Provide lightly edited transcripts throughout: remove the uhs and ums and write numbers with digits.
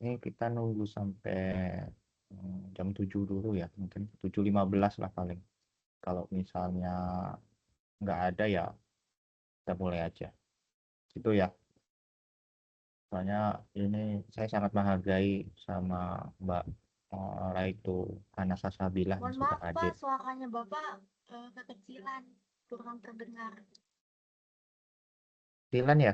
Ini kita nunggu sampai jam 7 dulu ya, mungkin 7.15 lah paling. Kalau misalnya nggak ada ya kita mulai aja. Itu ya, soalnya ini saya sangat menghargai sama Mbak Raitu Anasa Sabilah yang Mohon sudah maaf Pak, hadir. suaranya Bapak kekecilan, kurang terdengar. Silan ya,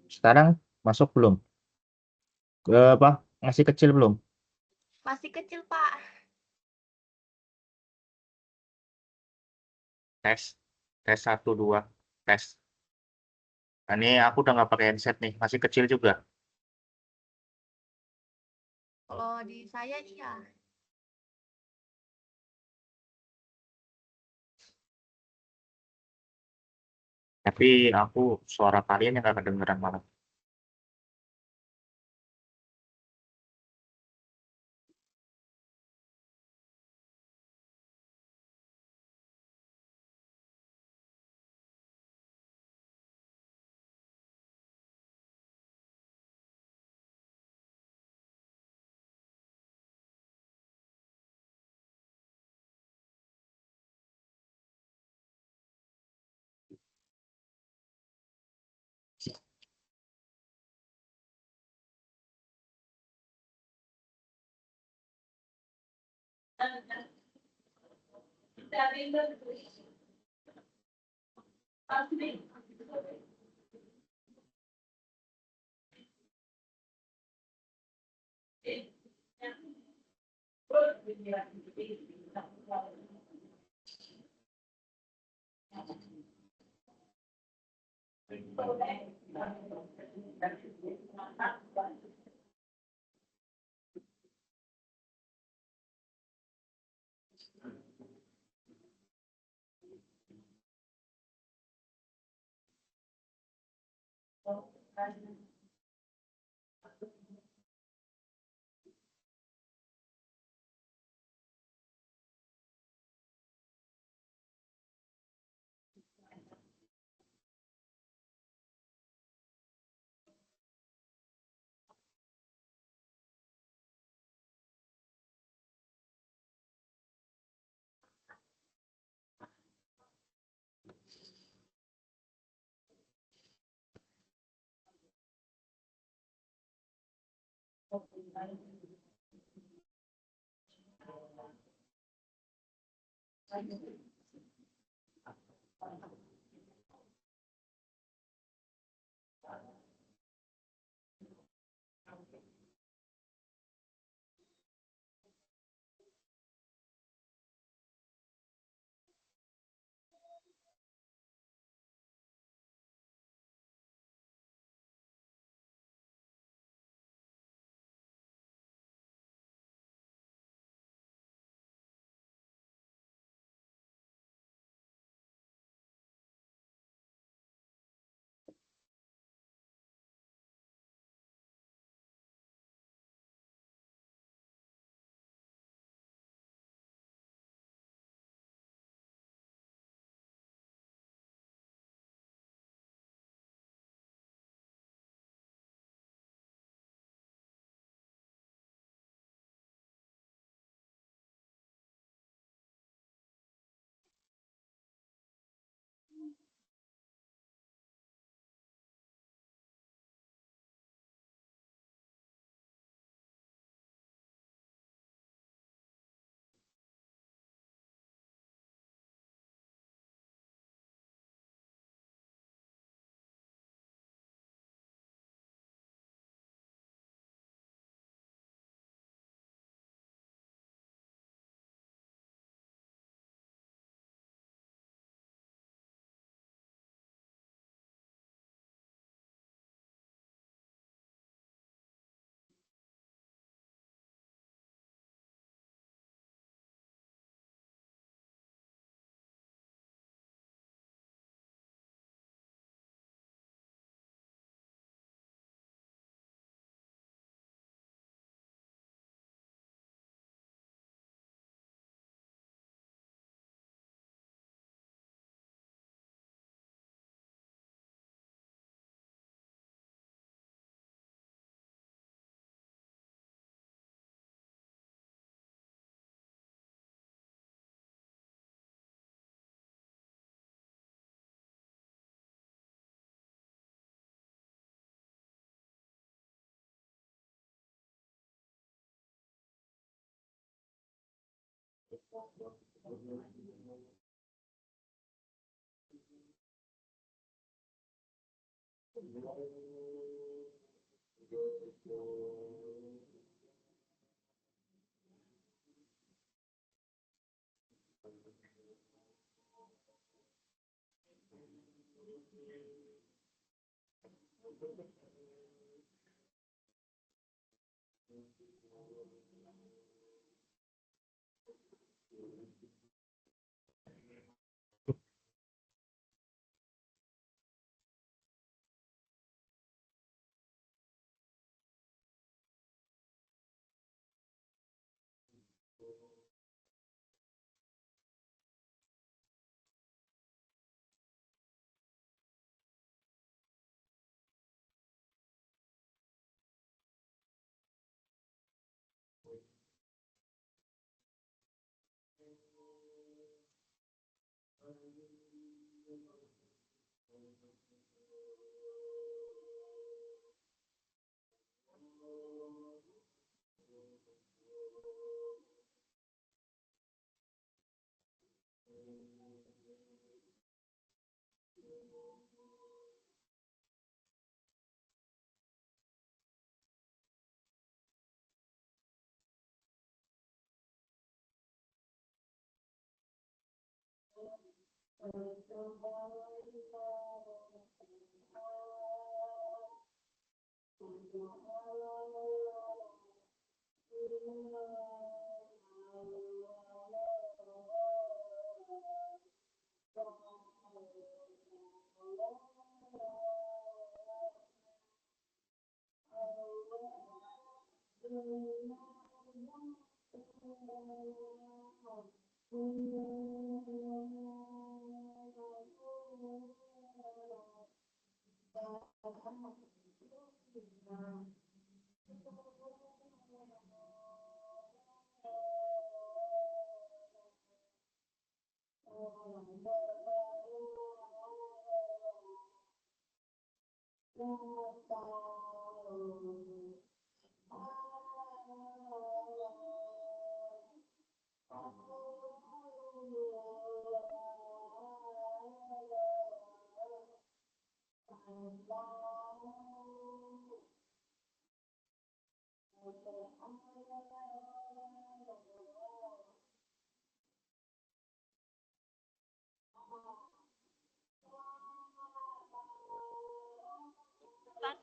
sekarang masuk belum? Apa? Masih kecil belum? Masih kecil Pak. Tes, tes satu dua, tes. Nah, ini aku udah nggak pakai headset nih, masih kecil juga. Kalau di saya iya. Tapi aku suara kalian yang nggak kedengeran malah.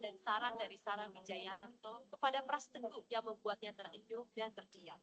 Dan saran dari Sarah Wijayanto kepada Pras Teguh yang membuatnya terenyuh dan terdiam.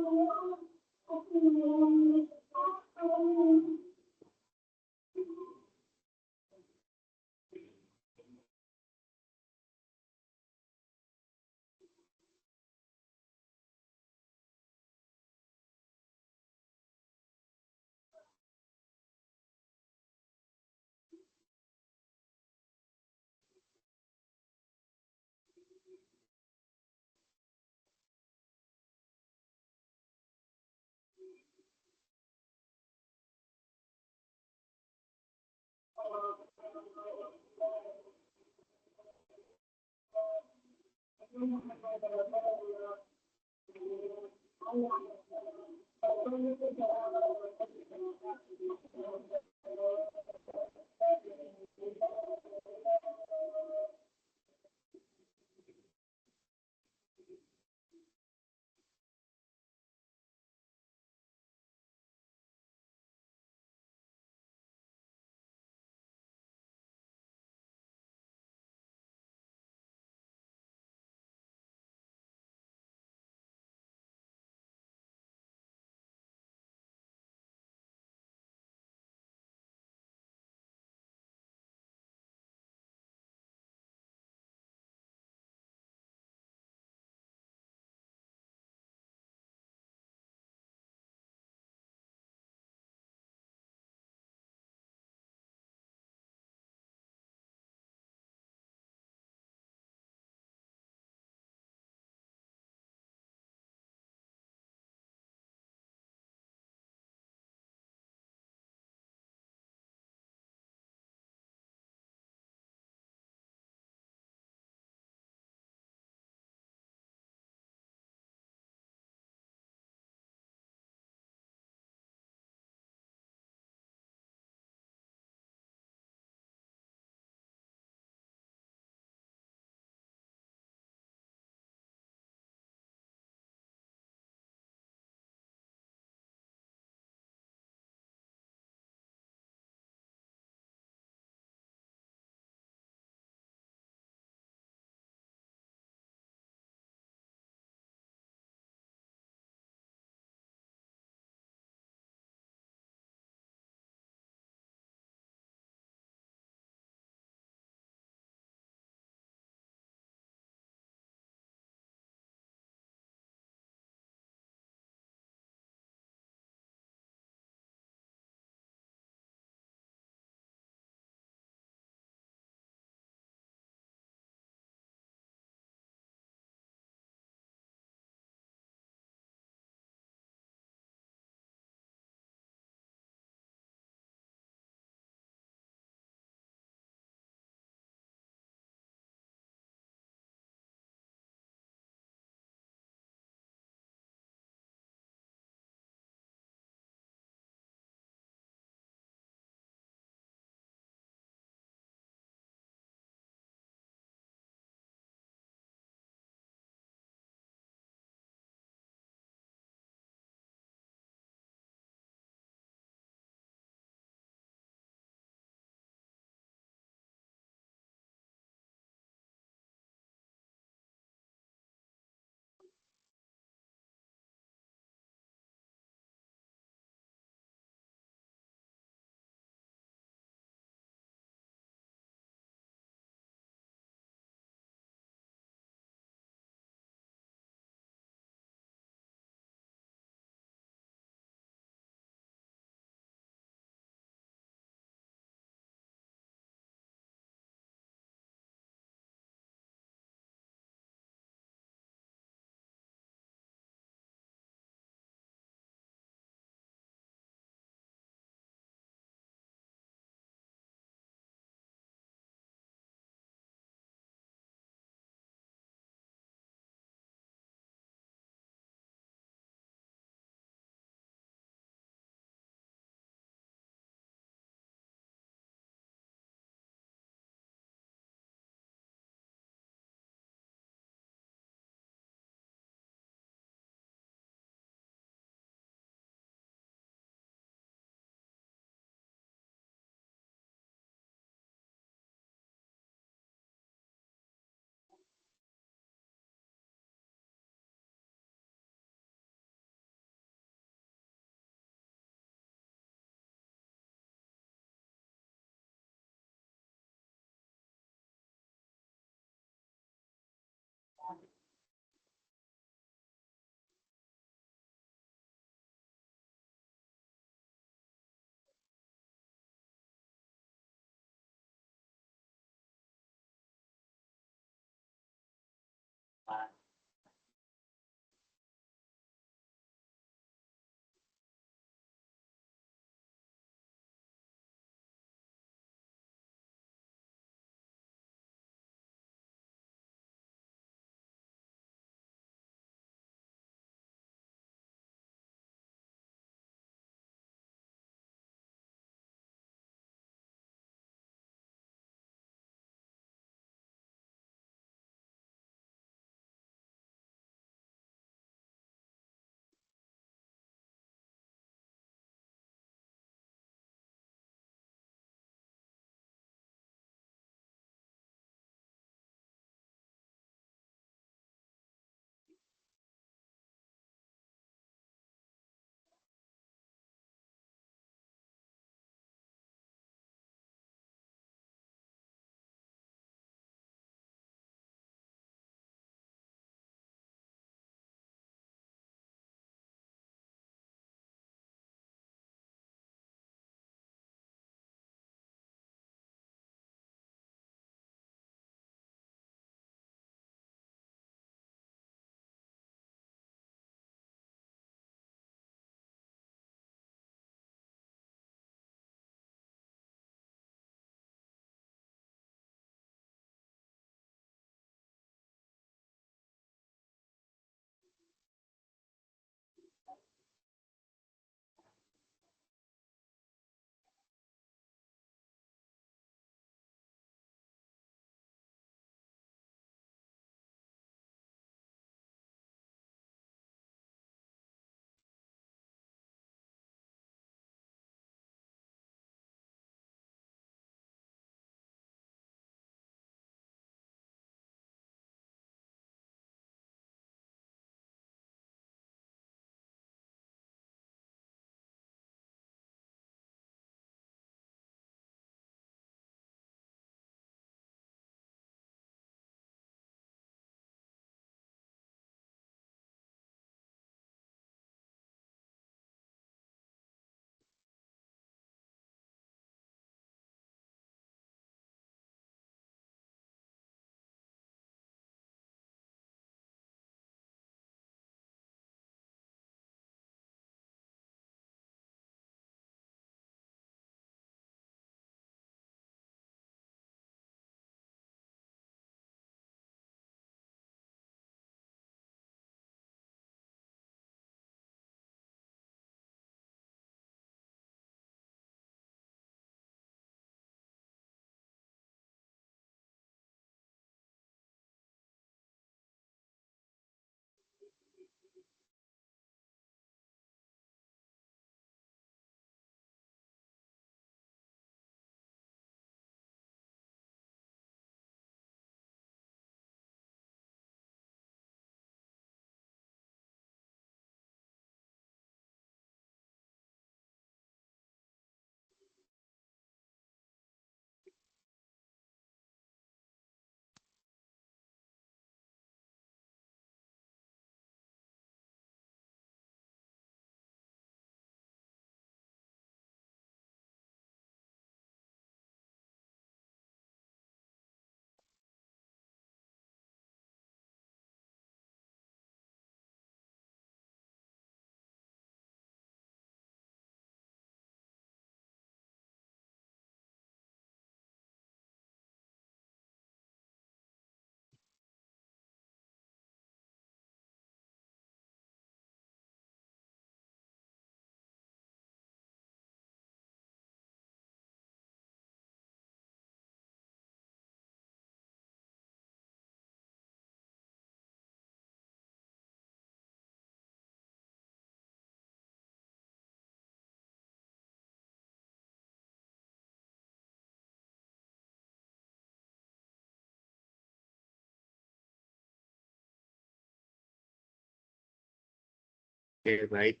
Oke, baik.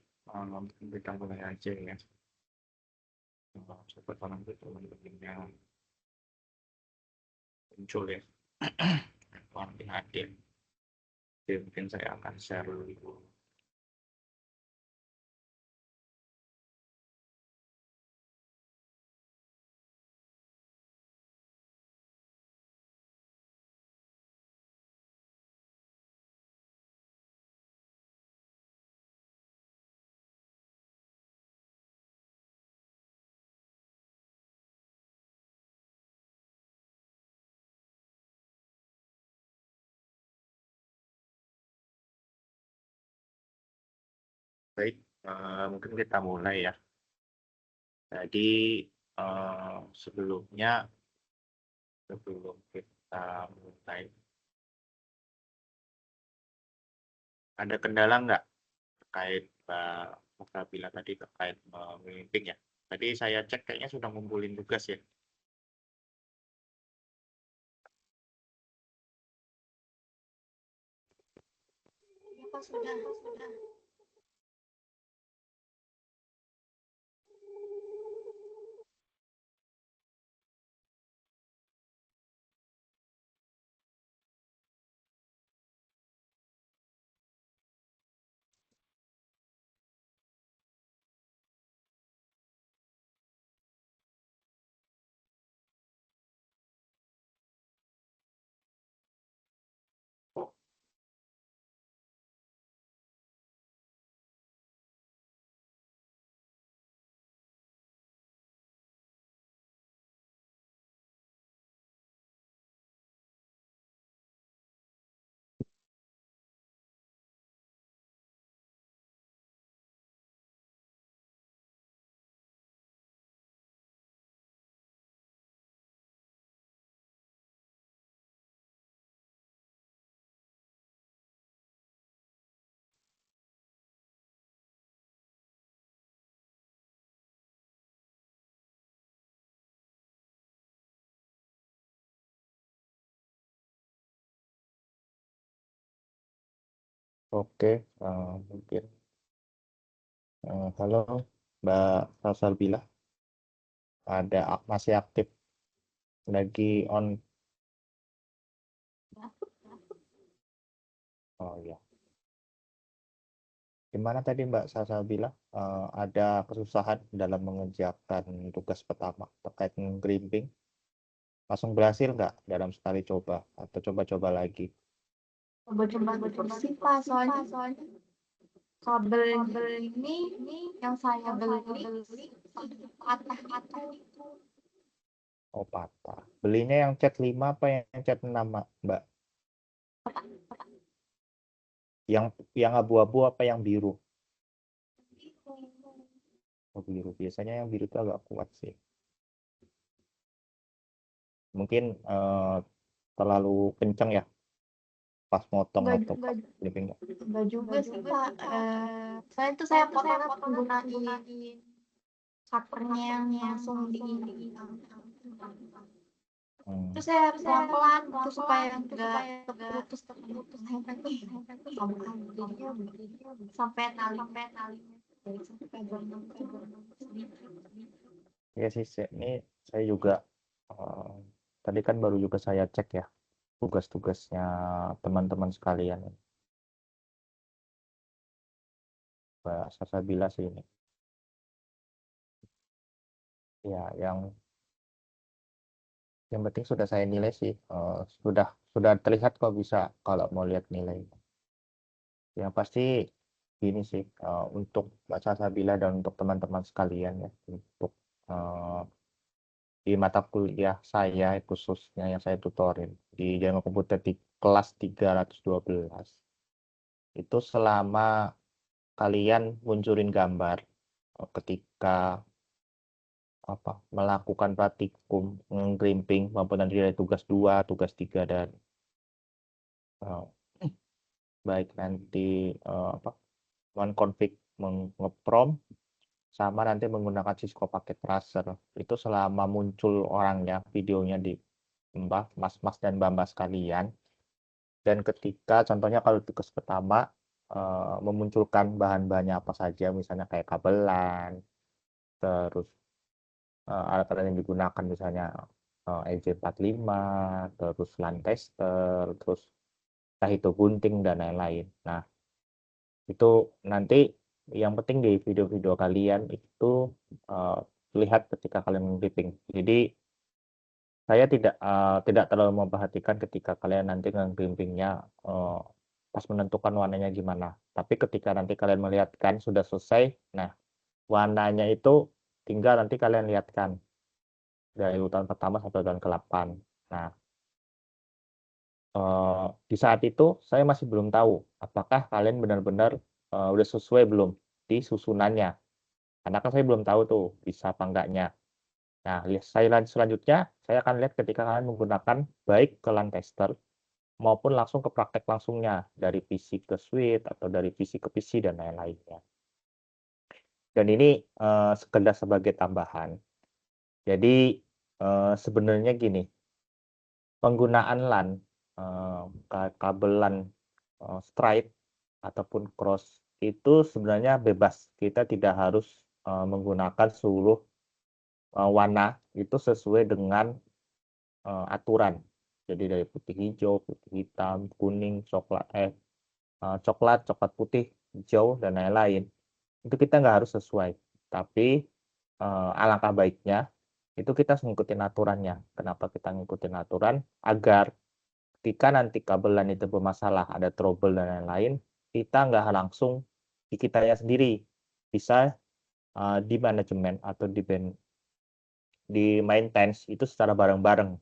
Kita mulai aja ya. Sobat orang itu teman-temannya muncul ya. Makin hadir. Oke, mungkin saya akan share dulu. Baik, mungkin kita mulai ya. Jadi sebelum kita mulai, ada kendala nggak terkait Mbak Mukabila tadi terkait memimpin ya? Tadi saya cek kayaknya sudah ngumpulin tugas ya. Ya, Pak, sudah. Oke, mungkin. Halo Mbak Salsabila, masih aktif lagi on? Oh ya, gimana tadi Mbak Salsabila, ada kesusahan dalam mengerjakan tugas pertama terkait grimping? Langsung berhasil nggak dalam sekali coba atau coba-coba lagi? Coba sih, Pak, soalnya kabel ini yang saya beli itu patah itu. Oh patah. Belinya yang cat 5 apa yang cat 6 Mbak? Yang abu-abu apa yang biru? Oh biru. Biasanya yang biru itu agak kuat sih. Mungkin terlalu kencang ya pas motong atau pas clipping. Enggak juga sih, Pak. Saya potongnya menggunakan cutternya yang langsung di ini. Terus saya pelan-pelan gitu supaya enggak terputus sampai talinya Ya sih, ini saya juga tadi kan baru juga saya cek ya tugas-tugasnya teman-teman sekalian. Mbak Salsabila sih ini. Ya, yang penting sudah saya nilai sih. Sudah terlihat kok bisa kalau mau lihat nilai. Yang pasti gini sih, untuk Mbak Salsabila dan untuk teman-teman sekalian ya, untuk di mata kuliah saya khususnya yang saya tutorin di Jaringan Komputer di kelas 312, itu selama kalian munculin gambar ketika melakukan praktikum grimping maupun nanti dari tugas 2, tugas 3 dan uh, baik nanti config ngeprom sama nanti menggunakan Cisco paket tracer, itu selama muncul orangnya videonya di mas-mas dan mbak-mbak sekalian, dan ketika contohnya kalau tugas pertama memunculkan bahan-bahannya apa saja, misalnya kayak kabelan, terus alat-alat yang digunakan misalnya EJ45, terus LAN tester, terus entah itu gunting dan lain-lain. Nah, itu nanti yang penting di video-video kalian itu lihat ketika kalian clipping. Jadi saya tidak terlalu memperhatikan ketika kalian nanti nge-clippingnya pas menentukan warnanya gimana. Tapi ketika nanti kalian melihatkan sudah selesai, nah warnanya itu tinggal nanti kalian lihatkan dari urutan pertama sampai urutan ke-8. Nah, di saat itu saya masih belum tahu apakah kalian benar-benar udah sesuai belum di susunannya. Karena kan saya belum tahu tuh bisa apa enggaknya. Nah, selanjutnya saya akan lihat ketika kalian menggunakan baik ke LAN tester maupun langsung ke praktek langsungnya dari PC ke switch atau dari PC ke PC dan lain-lainnya. Dan ini sekedar sebagai tambahan. Jadi sebenarnya gini, penggunaan LAN, kabel LAN straight ataupun cross itu sebenarnya bebas. Kita tidak harus menggunakan seluruh warna itu sesuai dengan aturan. Jadi dari putih hijau, putih hitam, kuning, coklat, coklat putih, hijau, dan lain-lain. Itu kita nggak harus sesuai. Tapi alangkah baiknya itu kita ngikutin aturannya. Kenapa kita ngikutin aturan? Agar ketika nanti kabelan itu bermasalah, ada trouble dan lain-lain, kita nggak langsung di kitanya sendiri. Bisa di manajemen atau di maintenance itu secara bareng-bareng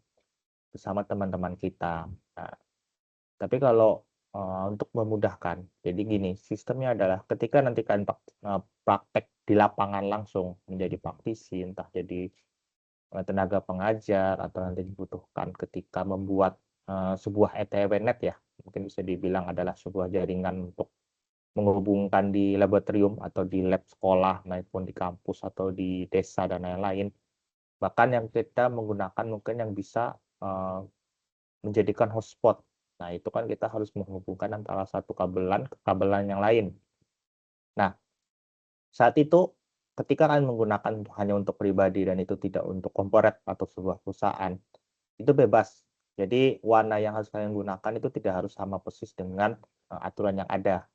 bersama teman-teman kita. Nah, tapi kalau untuk memudahkan, jadi gini, sistemnya adalah ketika nanti kalian praktek di lapangan langsung menjadi praktisi, entah jadi tenaga pengajar atau nanti dibutuhkan ketika membuat sebuah ETW-net ya, mungkin bisa dibilang adalah sebuah jaringan untuk menghubungkan di laboratorium atau di lab sekolah maupun di kampus atau di desa dan lain-lain. Bahkan yang kita menggunakan mungkin yang bisa menjadikan hotspot. Nah, itu kan kita harus menghubungkan antara satu kabelan ke kabelan yang lain. Nah, saat itu ketika kalian menggunakan hanya untuk pribadi dan itu tidak untuk korporat atau sebuah perusahaan, itu bebas. Jadi warna yang harus kalian gunakan itu tidak harus sama persis dengan aturan yang ada.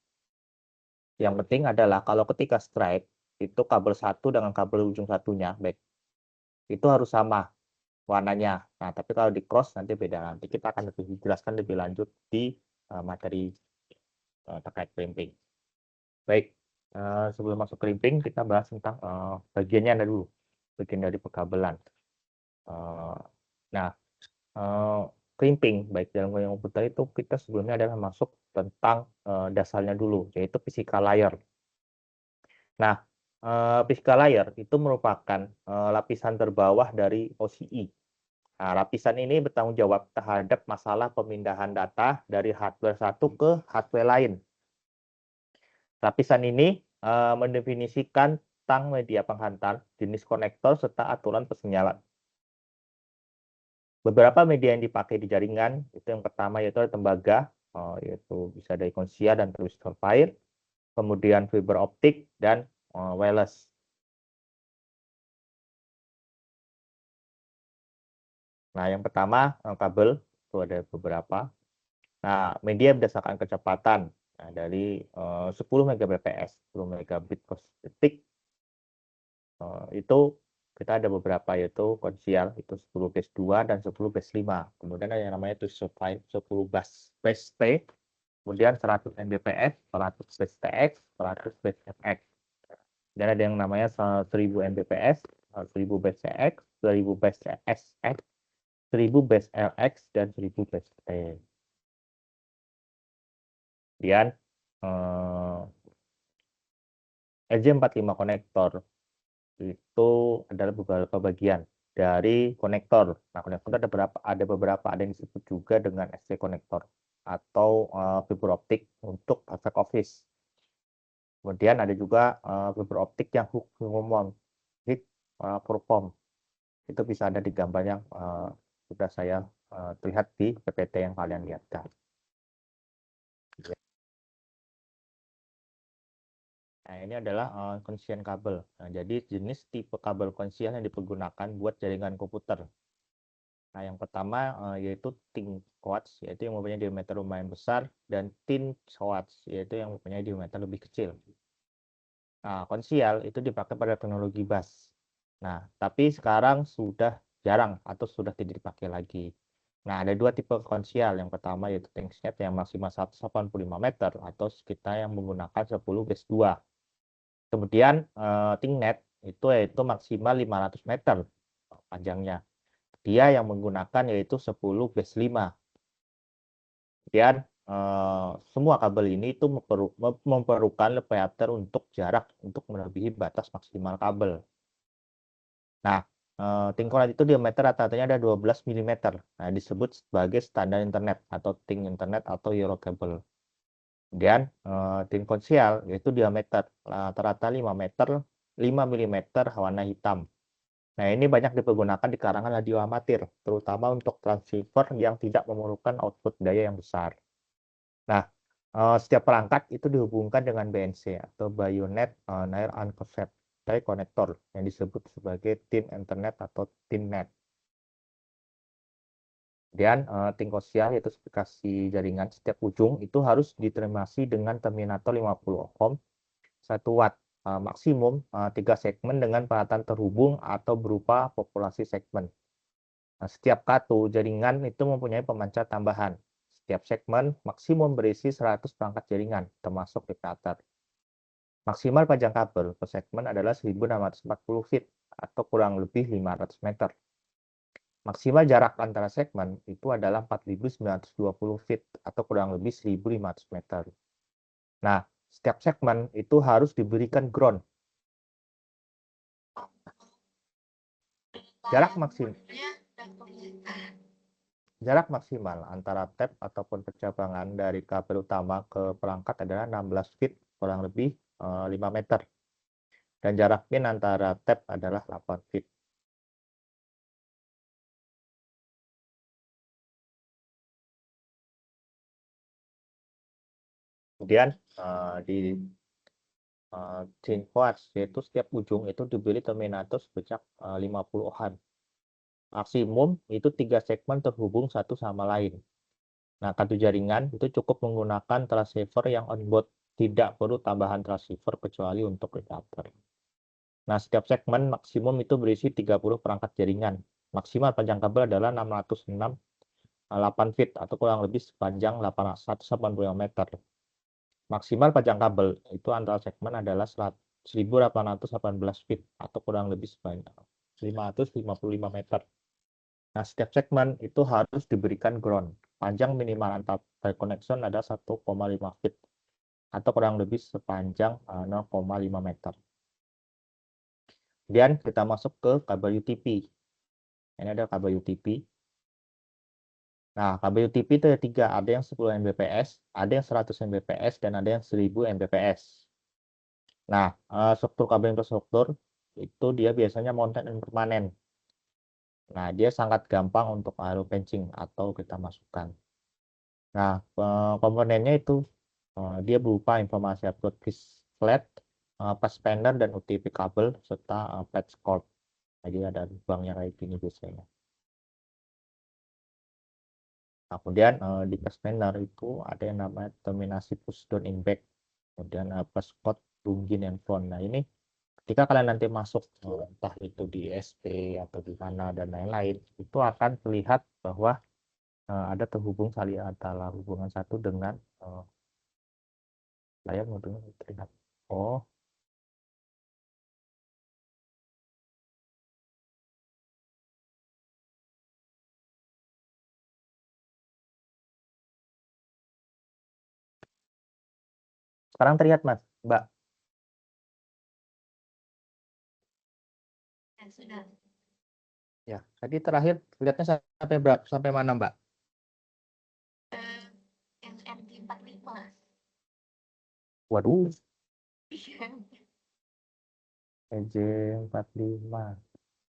Yang penting adalah kalau ketika strike, itu kabel satu dengan kabel ujung satunya, baik, itu harus sama warnanya. Nah, tapi kalau di cross nanti beda. Nanti kita akan lebih dijelaskan lebih lanjut di materi terkait crimping. Baik, sebelum masuk crimping, kita bahas tentang bagiannya dulu, bagian dari perkabelan. Nah, crimping, baik dalam goyang komputer itu kita sebelumnya adalah masuk tentang dasarnya dulu, yaitu physical layer. Nah, physical layer itu merupakan lapisan terbawah dari OCI. Nah, lapisan ini bertanggung jawab terhadap masalah pemindahan data dari hardware satu ke hardware lain. Lapisan ini mendefinisikan tentang media penghantar, jenis konektor, serta aturan persinyalan. Beberapa media yang dipakai di jaringan, itu yang pertama yaitu tembaga, yaitu bisa dari konsia dan transistor wire, kemudian fiber optik, dan wireless. Nah, yang pertama kabel, itu ada beberapa. Nah, media berdasarkan kecepatan dari 10 Mbps, 10 megabit per detik. Itu kita ada beberapa yaitu konsial, itu 10 base 2 dan 10 base 5. Kemudian ada yang namanya itu 10 base T, kemudian 100 Mbps, 100 base TX, 100 base FX. Dan ada yang namanya 1000 Mbps, 1000 base CX, 1000 base SX, 1000 base LX, dan 1000 base T. Kemudian EJ45 konektor itu adalah beberapa bagian dari konektor. Nah, konektor ada beberapa, ada yang disebut juga dengan SC konektor atau fiber optik untuk back office. Kemudian ada juga fiber optik yang hook mount, perform. Itu bisa ada di gambar yang sudah saya terlihat di PPT yang kalian lihat. Nah, ini adalah konsian kabel. Nah, jadi jenis tipe kabel konsian yang dipergunakan buat jaringan komputer. Nah, yang pertama yaitu thin coax, yaitu yang mempunyai diameter lumayan besar, dan thin coax, yaitu yang mempunyai diameter lebih kecil. Nah, konsial itu dipakai pada teknologi bus. Nah, tapi sekarang sudah jarang atau sudah tidak dipakai lagi. Nah, ada dua tipe konsial. Yang pertama yaitu ThinkNet yang maksimal 185 meter atau kita yang menggunakan 10 base 2. Kemudian ThinkNet itu yaitu maksimal 500 meter panjangnya. Dia yang menggunakan yaitu 10 base 5. Kemudian semua kabel ini itu memerlukan lepeater untuk jarak untuk melebihi batas maksimal kabel. Nah, tingkolat itu diameter rata-ratanya ada 12 mm. Nah, disebut sebagai standar internet atau Think Internet atau Eurocable. Kemudian tin konsial yaitu diameter rata-rata 5 meter, 5 mm warna hitam. Nah, ini banyak dipergunakan di kalangan radio amatir, terutama untuk transceiver yang tidak memerlukan output daya yang besar. Nah, setiap perangkat itu dihubungkan dengan BNC atau Bayonet Near Unclosed Connector yang disebut sebagai Thin Internet atau ThinNet. Kemudian tin konsial yaitu spesifikasi jaringan setiap ujung itu harus ditermasi dengan terminator 50 ohm 1 watt maksimum 3 segmen dengan peralatan terhubung atau berupa populasi segmen. Nah, setiap kartu jaringan itu mempunyai pemancar tambahan. Setiap segmen maksimum berisi 100 perangkat jaringan termasuk repeater. Maksimal panjang kabel per segmen adalah 1640 feet atau kurang lebih 500 meter. Maksimal jarak antara segmen itu adalah 4920 feet atau kurang lebih 1500 meter. Nah, setiap segmen itu harus diberikan ground. Jarak maksimal antara tap ataupun percabangan dari kabel utama ke perangkat adalah 16 feet kurang lebih 5 meter. Dan jarak pin antara tap adalah 8 feet. Kemudian di thin quartz, yaitu setiap ujung itu diberi terminator sebesar 50 ohm. Maksimum itu 3 segmen terhubung satu sama lain. Nah, kartu jaringan itu cukup menggunakan transceiver yang onboard, tidak perlu tambahan transceiver kecuali untuk repeater. Nah, setiap segmen maksimum itu berisi 30 perangkat jaringan. Maksimal panjang kabel adalah 606 8 feet atau kurang lebih sepanjang 185 meter. Maksimal panjang kabel itu antara segmen adalah 1818 feet atau kurang lebih sepanjang 555 meter. Nah, setiap segmen itu harus diberikan ground. Panjang minimal antar connection ada 1,5 feet atau kurang lebih sepanjang 0,5 meter. Kemudian kita masuk ke kabel UTP. Ini ada kabel UTP. Nah, kabel UTP itu ada 3. Ada yang 10 Mbps, ada yang 100 Mbps, dan ada yang 1000 Mbps. Nah, struktur kabel infrastruktur itu dia biasanya mounted dan permanen. Nah, dia sangat gampang untuk aeropancing atau kita masukkan. Nah, komponennya itu dia berupa informasi upload flat, passband dan UTP kabel serta patch cord. Jadi ada lubangnya kayak gini biasanya. Nah, kemudian di passband itu ada yang namanya terminasi push down in back, kemudian plus cord lungin and front. Nah, ini ketika kalian nanti masuk entah itu di SP atau di mana dan lain-lain, itu akan terlihat bahwa ada terhubung antara hubungan satu dengan layar modulnya terlihat. Oh, sekarang terlihat Mas, Mbak. Ya, sudah. Ya, tadi terakhir lihatnya sampai berapa? Sampai mana, Mbak? Yang MT45. Waduh, Iya. EJ45.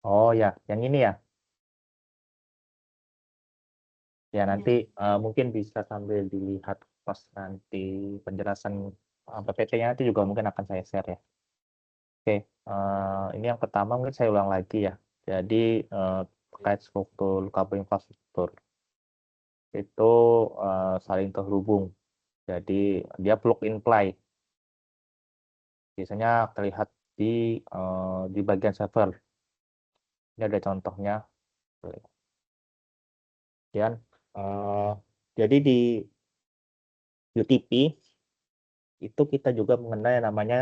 Oh ya, yang ini ya. Ya, nanti mungkin bisa sambil dilihat pas nanti penjelasan PPT-nya nanti juga mungkin akan saya share ya. Oke, ini yang pertama mungkin saya ulang lagi ya. Jadi terkait struktur kabel infrastruktur itu saling terhubung. Jadi dia plug and play. Biasanya terlihat di bagian server. Ini ada contohnya. Dan jadi di UTP itu kita juga mengenal yang namanya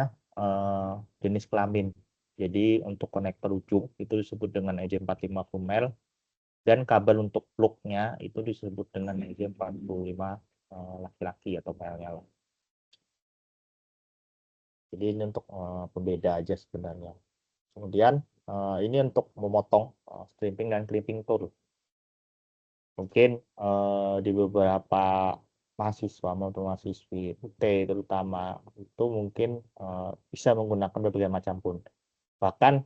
jenis kelamin. Jadi untuk konektor ujung itu disebut dengan EJ45 female dan kabel untuk plugnya itu disebut dengan EJ45 laki-laki atau male-nya. Jadi ini untuk pembeda aja sebenarnya. Kemudian ini untuk memotong stripping dan clipping tool. Mungkin di beberapa mahasiswa maupun mahasiswi UT terutama itu mungkin bisa menggunakan berbagai macam pun. Bahkan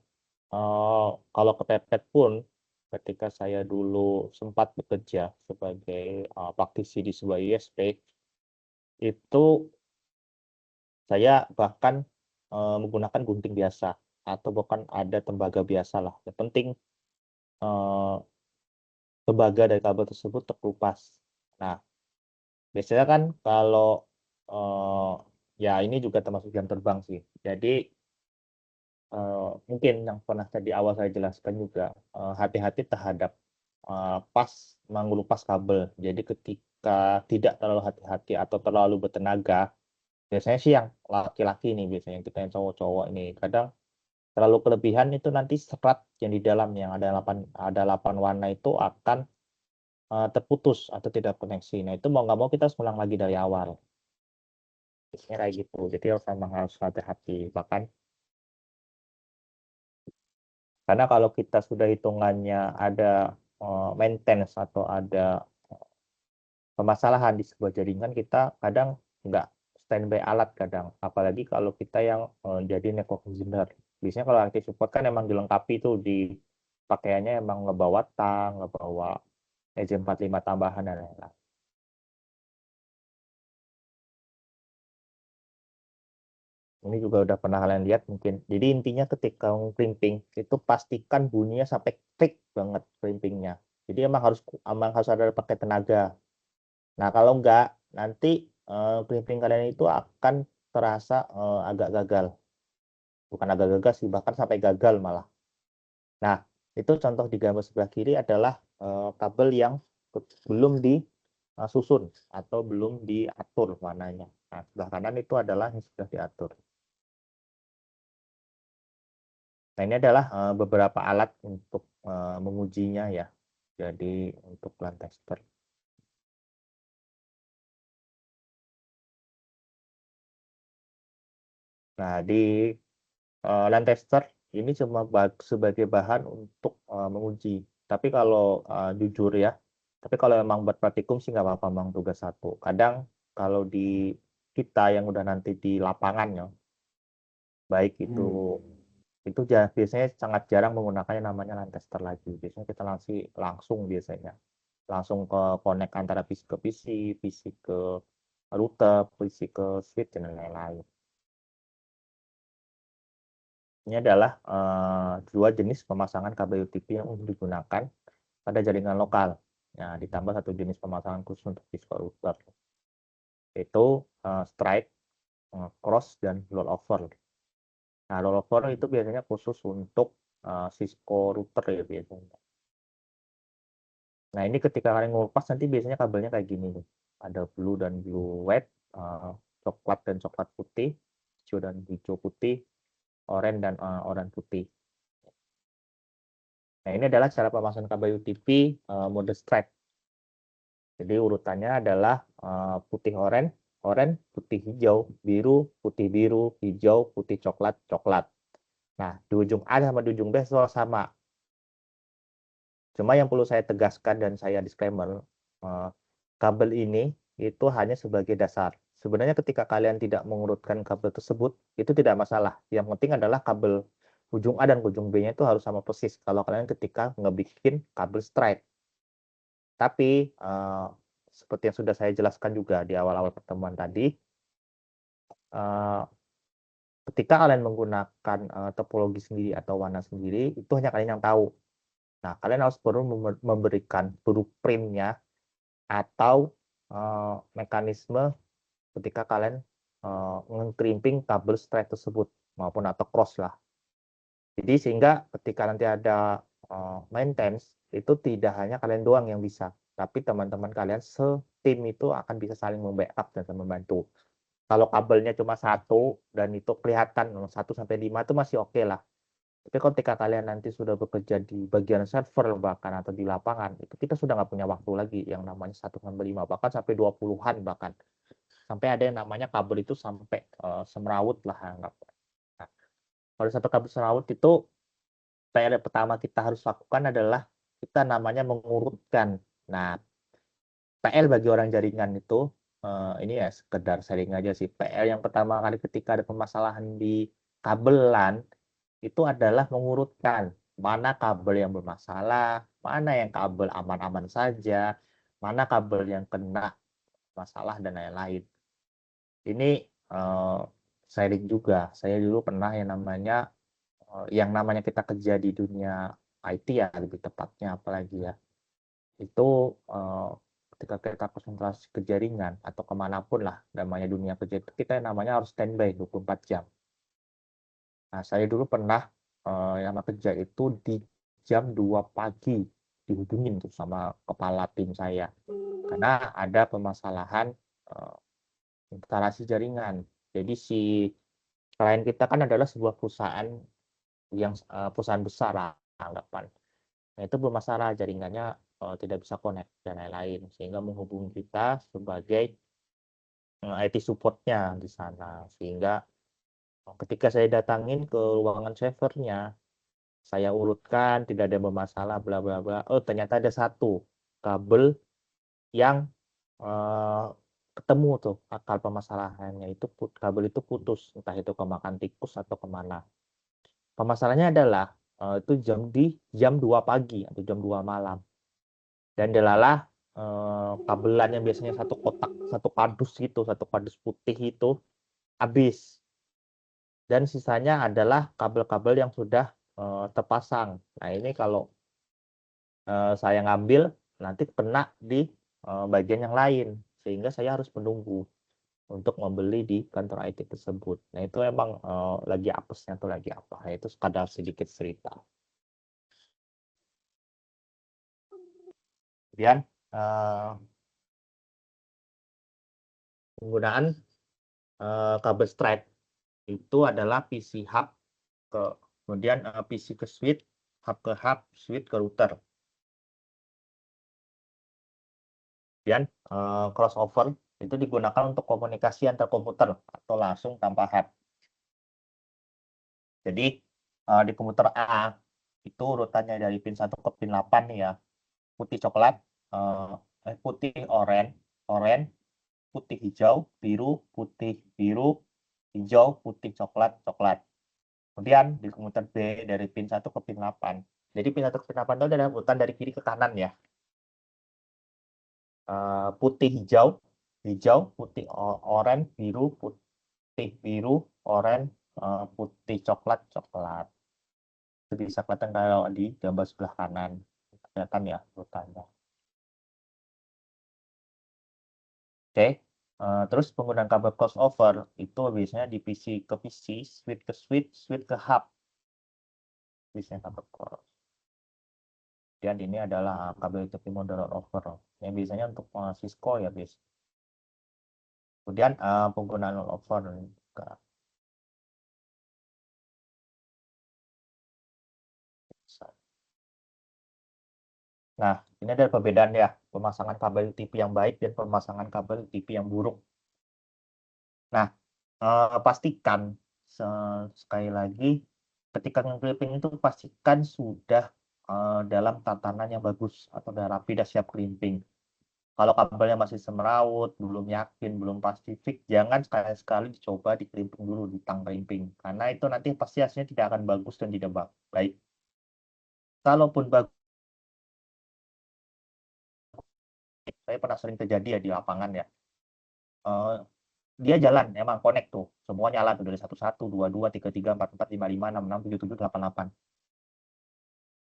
kalau kepepet pun ketika saya dulu sempat bekerja sebagai praktisi di sebuah ISP itu saya bahkan menggunakan gunting biasa atau bahkan ada tembaga biasa lah. Yang penting tembaga dari kabel tersebut terkelupas. Nah, biasanya kan kalau ya ini juga termasuk jam terbang sih. Jadi mungkin yang pernah tadi awal saya jelaskan juga hati-hati terhadap pas mengelupas kabel. Jadi ketika tidak terlalu hati-hati atau terlalu bertenaga, biasanya sih yang laki-laki nih biasanya kita yang cowok-cowok ini kadang terlalu kelebihan itu nanti serat yang di dalam yang ada 8 warna itu akan terputus atau tidak koneksi. Nah itu mau nggak mau kita harus ulang lagi dari awal. Biasanya kayak gitu. Jadi memang harus hati-hati. Bahkan karena kalau kita sudah hitungannya ada maintenance atau ada permasalahan di sebuah jaringan, kita kadang nggak standby alat kadang. Apalagi kalau kita yang jadi network engineer. Biasanya kalau IT support kan emang dilengkapi tuh di pakaiannya emang ngebawa tang, ngebawa EJ45 tambahan dan lain-lain. Ini juga udah pernah kalian lihat mungkin. Jadi intinya ketika crimping itu pastikan bunyinya sampai klik banget crimpingnya. Jadi emang harus ada pakai tenaga. Nah kalau enggak nanti crimping kalian itu akan terasa agak gagal. Bukan agak gagal sih, bahkan sampai gagal malah. Nah itu contoh di gambar sebelah kiri adalah kabel yang belum disusun atau belum diatur warnanya. Nah sebelah kanan itu adalah yang sudah diatur. Nah, ini adalah beberapa alat untuk mengujinya ya. Jadi untuk LAN tester. Nah, di LAN tester ini cuma sebagai bahan untuk menguji. Tapi kalau jujur ya, tapi kalau memang buat praktikum sih nggak apa-apa memang tugas satu. Kadang kalau di kita yang udah nanti di lapangan ya, baik itu biasanya sangat jarang menggunakannya namanya LAN tester lagi. Biasanya kita langsung biasanya langsung ke connect antara PC ke PC, PC ke router, PC ke switch dan lain-lain. Ini adalah dua jenis pemasangan kabel UTP yang digunakan pada jaringan lokal. Nah, ditambah satu jenis pemasangan khusus untuk Cisco router, yaitu strike, cross, dan rollover. Nah, rollover itu biasanya khusus untuk Cisco router ya biasanya. Nah, ini ketika kalian ngupas nanti biasanya kabelnya kayak gini nih. Ada blue dan blue white, coklat dan coklat putih, hijau dan hijau putih, oranye dan oranye putih. Nah, ini adalah cara pemasangan kabel UTP mode strike. Jadi urutannya adalah putih oranye, oranye, putih hijau, biru, putih biru, hijau, putih coklat, coklat. Nah, di ujung A sama di ujung B sama. Cuma yang perlu saya tegaskan dan saya disclaimer, kabel ini itu hanya sebagai dasar. Sebenarnya ketika kalian tidak mengurutkan kabel tersebut, itu tidak masalah. Yang penting adalah kabel ujung A dan ujung B-nya itu harus sama persis. Kalau kalian ketika ngebikin kabel strike. Tapi seperti yang sudah saya jelaskan juga di awal-awal pertemuan tadi, eh, ketika kalian menggunakan topologi sendiri atau warna sendiri, itu hanya kalian yang tahu. Nah, kalian harus perlu memberikan blueprint-nya atau mekanisme ketika kalian nge-crimping kabel straight tersebut maupun atau cross lah. Jadi sehingga ketika nanti ada maintenance itu tidak hanya kalian doang yang bisa, tapi teman-teman kalian setim itu akan bisa saling membackup dan membantu. Kalau kabelnya cuma satu dan itu kelihatan 1 sampai 5 itu masih oke lah. Tapi ketika kalian nanti sudah bekerja di bagian server bahkan atau di lapangan, itu kita sudah nggak punya waktu lagi yang namanya 1 sampai 5, bahkan sampai 20-an bahkan. Sampai ada yang namanya kabel itu sampai semrawut lah anggap. Nah, kalau sampai kabel semrawut itu PR pertama kita harus lakukan adalah kita namanya mengurutkan. Nah, PL bagi orang jaringan itu ini ya sekedar sharing aja sih. PL yang pertama kali ketika ada permasalahan di kabelan itu adalah mengurutkan mana kabel yang bermasalah, mana yang kabel aman-aman saja, mana kabel yang kena masalah dan lain-lain. Ini sharing juga. Saya dulu pernah yang namanya kita kerja di dunia IT ya lebih tepatnya apalagi ya itu ketika kita konsentrasi ke jaringan atau kemanapun lah namanya dunia kerja itu kita namanya harus standby 24 jam. Nah saya dulu pernah yang kerja itu di jam 2 pagi dihubungin tuh sama kepala tim saya karena ada permasalahan instalasi jaringan. Jadi si klien kita kan adalah sebuah perusahaan yang perusahaan besar lah anggapan. Nah, itu bermasalah jaringannya tidak bisa connect dan lain-lain sehingga menghubungi kita sebagai IT support-nya di sana sehingga ketika saya datangin ke ruangan servernya saya urutkan tidak ada bermasalah bla bla bla oh ternyata ada satu kabel yang ketemu tuh akal permasalahannya itu kabel itu putus entah itu kemakan tikus atau kemana. Permasalahannya adalah itu jam 2 pagi atau jam 2 malam. Dan delalah kabelan yang biasanya satu kotak, satu kardus gitu, satu kardus putih itu habis. Dan sisanya adalah kabel-kabel yang sudah terpasang. Nah, ini kalau saya ngambil nanti kena di bagian yang lain sehingga saya harus menunggu untuk membeli di kantor IT tersebut. Nah, itu emang lagi apesnya tuh lagi apa. Nah, itu sekadar sedikit cerita. Kemudian penggunaan kabel straight itu adalah PC hub ke kemudian PC ke switch, hub, switch ke router. Kemudian crossover itu digunakan untuk komunikasi antar komputer atau langsung tanpa hub. Jadi di komputer A itu urutannya dari pin 1 ke pin 8 nih ya. Putih coklat, putih oranye, putih hijau, biru, putih biru, hijau, putih coklat, coklat. Kemudian di komputer B dari pin 1 ke pin 8. Jadi pin 1 ke pin 8 itu adalah urutan dari kiri ke kanan ya. Putih hijau, putih oranye, biru, putih biru, oranye, putih coklat, coklat. Itu bisa kelihatan kalau di gambar sebelah kanan. Kelihatan ya urutannya. Oke. Terus penggunaan kabel crossover itu biasanya di PC ke PC, switch ke switch, switch ke hub. Biasanya kabel cross. Dan ini adalah kabel TP model over yang biasanya untuk Cisco ya guys. Kemudian penggunaan over juga. Nah, ini ada perbedaan ya, pemasangan kabel TV yang baik dan pemasangan kabel TV yang buruk. Nah, pastikan sekali lagi ketika nge-clipping itu pastikan sudah dalam tatanan yang bagus atau udah rapi dan siap clipping. Kalau kabelnya masih semrawut, belum yakin, belum pasti fix, jangan sekali-sekali dicoba di clipping dulu, di tang clipping. Karena itu nanti pasti hasilnya tidak akan bagus dan tidak baik. Kalaupun bagus, saya pernah sering terjadi ya di lapangan ya. dia jalan, emang connect tuh. Semua nyala tuh dari 11, 22, 33, 44, 55, 66, 77, 88.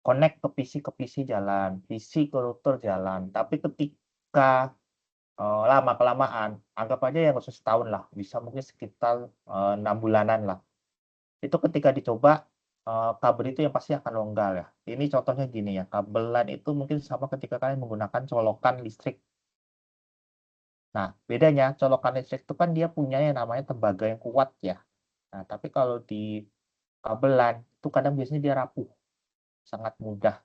Connect ke PC jalan, PC ke router jalan. Tapi ketika lama-kelamaan, anggap aja ya nggak usah setahun lah, bisa mungkin sekitar 6 bulanan lah. Itu ketika dicoba, kabel itu yang pasti akan longgar ya. Ini contohnya gini ya, kabelan itu mungkin sama ketika kalian menggunakan colokan listrik. Nah, bedanya colokan listrik itu kan dia punya yang namanya tembaga yang kuat ya. Nah, tapi kalau di kabelan itu kadang biasanya dia rapuh, sangat mudah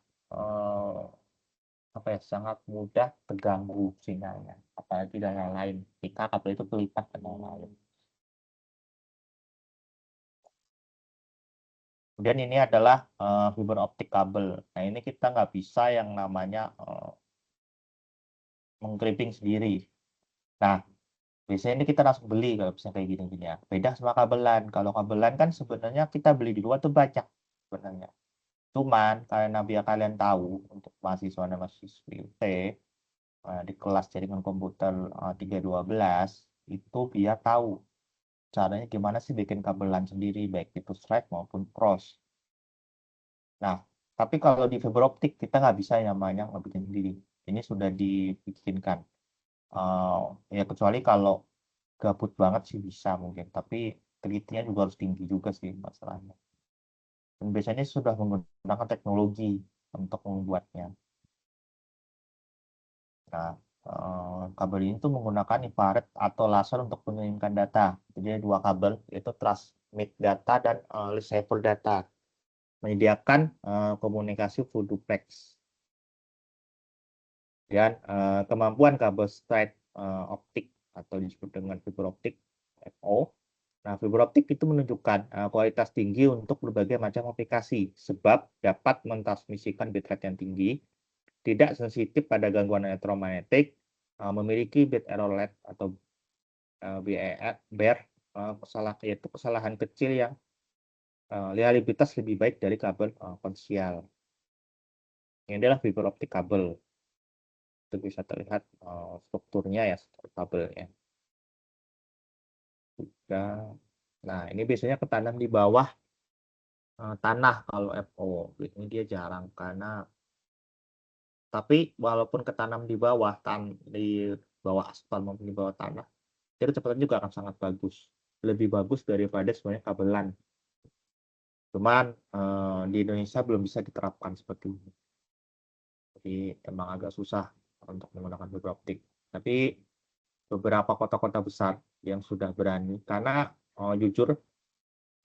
sangat mudah terganggu sinyalnya, apalagi dan lain-lain. Jika kabel itu terlipat dan lain-lain. Kemudian ini adalah fiber optik kabel. Nah, ini kita nggak bisa yang namanya mengkripping sendiri. Nah, biasanya ini kita langsung beli kalau misalnya kayak gini-gini ya. Beda sama kabelan. Kalau kabelan kan sebenarnya kita beli di luar tuh banyak sebenarnya. Cuman karena biar kalian tahu untuk mahasiswa dan mahasiswi UT di kelas jaringan komputer 312 itu biar tahu caranya gimana sih bikin kabelan sendiri baik itu straight maupun cross. Nah, tapi kalau di fiber optik kita nggak bisa yang namanya ngebikin sendiri. Ini sudah dibikinkan. Ya kecuali kalau gabut banget sih bisa mungkin, tapi telitinya juga harus tinggi juga sih masalahnya. Dan biasanya sudah menggunakan teknologi untuk membuatnya. Nah, kabel ini tuh menggunakan infrared atau laser untuk mengirimkan data. Jadi dua kabel, yaitu transmit data dan receiver data. Menyediakan komunikasi full duplex. Dan kemampuan kabel straight optik atau disebut dengan fiber optik FO. Nah, fiber optik itu menunjukkan kualitas tinggi untuk berbagai macam aplikasi sebab dapat mentransmisikan bitrate yang tinggi, tidak sensitif pada gangguan elektromagnetik, memiliki bit error rate atau BER, yaitu kesalahan kecil yang reliabilitas lebih baik dari kabel konvensional. Ini adalah fiber optik kabel. Itu bisa terlihat strukturnya ya, struktur kabelnya. Nah, ini biasanya ketanam di bawah tanah kalau FO. Ini dia jarang karena tapi walaupun ketanam di bawah di bawah aspal maupun di bawah tanah, itu kecepatan juga akan sangat bagus. Lebih bagus daripada sebenarnya kabelan. Cuman di Indonesia belum bisa diterapkan seperti ini. Jadi emang agak susah untuk menggunakan fiber optik. Tapi beberapa kota-kota besar yang sudah berani, karena jujur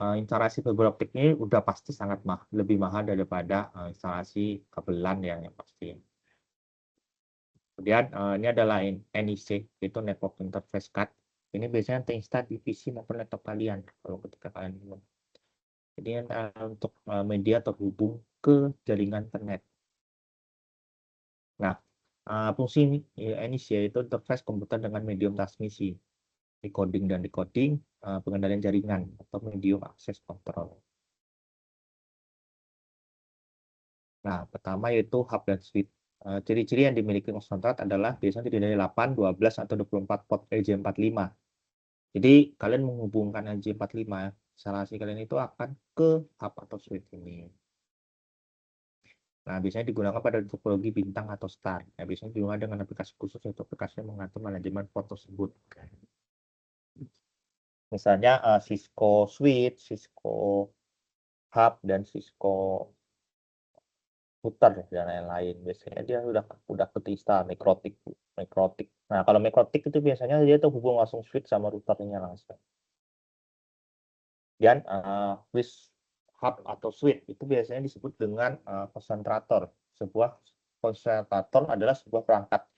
instalasi fiber optik ini udah pasti sangat lebih mahal daripada instalasi kabelan yang pasti. Kemudian ini adalah NIC, itu Network Interface Card. Ini biasanya terinstall di PC maupun laptop kalian kalau ketika kalian ingin. Jadi untuk media terhubung ke jaringan internet. Nah, fungsi NIC yaitu interface komputer dengan medium transmisi, encoding dan decoding, pengendalian jaringan atau medium access control. Nah, pertama yaitu hub dan switch. Ciri-ciri yang dimiliki konsentrat adalah biasanya terdiri dari 8, 12, atau 24 port LJ45. Jadi, kalian menghubungkan LJ45, instalasi kalian itu akan ke hub atau switch ini. Nah, biasanya digunakan pada topologi bintang atau star. Nah, biasanya digunakan dengan aplikasi khusus yaitu aplikasi yang mengatur manajemen port tersebut. Misalnya Cisco Switch, Cisco Hub, dan Cisco Router dan lain-lain. Biasanya dia udah terinstall Mikrotik. Nah, kalau Mikrotik itu biasanya dia tuh hubung langsung switch sama routernya langsung. Dan switch hub atau switch itu biasanya disebut dengan konsentrator. Sebuah konsentrator adalah sebuah perangkat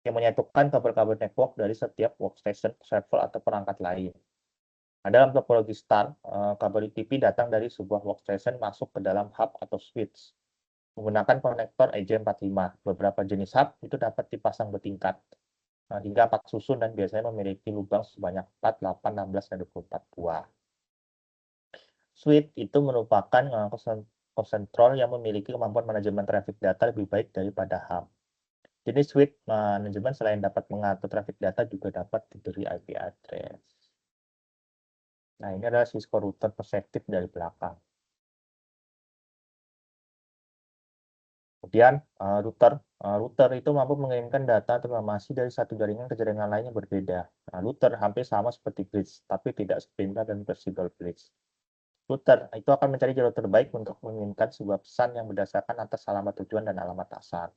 yang menyatukan kabel-kabel network dari setiap workstation, server, atau perangkat lain. Nah, dalam topologi star, kabel TCP datang dari sebuah workstation masuk ke dalam hub atau switch menggunakan konektor EJ45. Beberapa jenis hub itu dapat dipasang bertingkat hingga 4 susun dan biasanya memiliki lubang sebanyak 4, 8, 16, dan 24 buah. Switch itu merupakan konsentrol yang memiliki kemampuan manajemen traffic data lebih baik daripada hub. Jenis switch manajemen selain dapat mengatur traffic data juga dapat diberi IP address. Nah, ini adalah Cisco router perspektif dari belakang. Kemudian router itu mampu mengirimkan data atau informasi dari satu jaringan ke jaringan lain yang berbeda. Nah, router hampir sama seperti bridge, tapi tidak sepintar dan fleksibel bridge. Router itu akan mencari jalur terbaik untuk mengirimkan sebuah pesan yang berdasarkan atas alamat tujuan dan alamat asal.